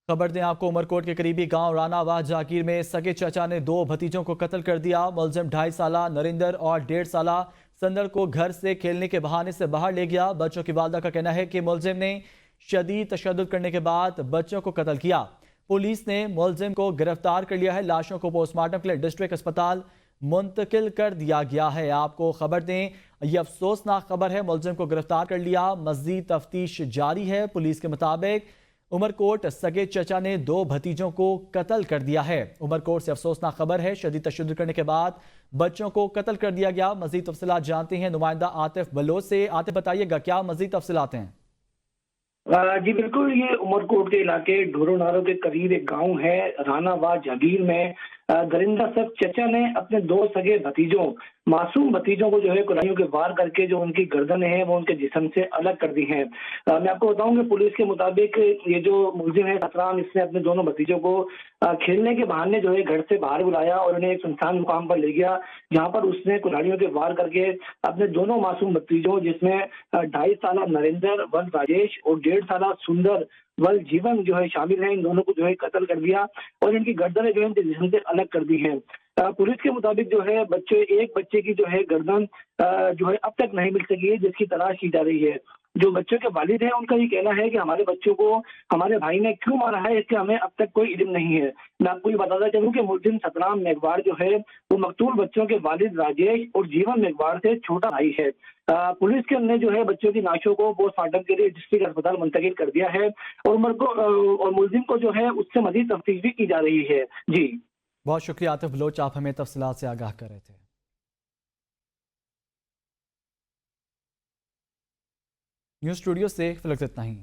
खबर दें आपको, उमरकोट के करीबी गांव रानावाह जागीर में सगे चचा ने दो भतीजों को कत्ल कर दिया। मुलजिम 2.5 साला नरिंदर और 1.5 साला संदर को घर से खेलने के बहाने से बाहर ले गया। बच्चों की वालदा का कहना है कि मुलजिम ने शदीद तशद्दुद करने के बाद बच्चों को कत्ल किया। पुलिस ने मुलजिम को गिरफ्तार कर लिया है। लाशों को पोस्टमार्टम के लिए डिस्ट्रिक्ट अस्पताल मुंतकिल कर दिया गया है। आपको खबर दें, यह अफसोसनाक खबर है, मुलजिम को गिरफ्तार कर लिया, मजीद तफ्तीश जारी है। पुलिस के मुताबिक उमरकोट सगे चचा ने दो भतीजों को कत्ल कर दिया है। उमरकोट से अफसोसनाक खबर है, शदीद तशद्दुद करने के बाद बच्चों को कत्ल कर दिया गया। मजीद तफसीलात जानते हैं नुमाइंदा आतिफ बलोच से। आतिफ, बताइएगा क्या मजीद तफसीलात हैं? जी बिल्कुल, ये उमरकोट के इलाके ढोरो नारो के करीब एक गांव है रानावाह जागीर में दरिंदा सब चचा ने अपने दो सगे भतीजों मासूम भतीजों को जो है कुल्हाड़ियों के वार करके जो उनकी गर्दनें हैं वो उनके जिस्म से अलग कर दी हैं। मैं आपको बताऊं कि पुलिस के मुताबिक ये जो मुलजिम है सतराम, इसने अपने दोनों भतीजों को खेलने के बहाने जो है घर से बाहर बुलाया और उन्हें एक सुनसान मुकाम पर ले गया, जहां पर उसने कुल्हाड़ियों के वार करके अपने दोनों मासूम भतीजों, जिसमें 2.5 साला नरेंद्र वन राजेश और 1.5 साला सुंदर वल जीवन जो है शामिल है, इन दोनों को जो है कत्ल कर दिया और इनकी गर्दनें जो है इनके जिस्म से अलग कर दी हैं। पुलिस के मुताबिक जो है एक बच्चे की जो है गर्दन जो है अब तक नहीं मिल सकी है, जिसकी तलाश की जा रही है। जो बच्चों के वालिद हैं उनका ये कहना है कि हमारे बच्चों को हमारे भाई ने क्यों मारा है, इसके हमें अब तक कोई इल्म नहीं है। मैं आपको ये बताता चलूं कि मुलजिम सतराम मेघवार जो है वो मकतूल बच्चों के वालिद राजेश और जीवन मेघवार से छोटा भाई है। पुलिस के ने जो है बच्चों की लाशों को पोस्टमार्टम के लिए डिस्ट्रिक्ट अस्पताल मुंतकिल कर दिया है और और मुलजिम को जो है उससे मजीद तफ्तीश भी की जा रही है। जी बहुत शुक्रिया आतिफ बलोच, आप हमें तफसीलात से आगाह कर रहे थे। न्यूज़ स्टूडियो से फिलहाल इतना ही।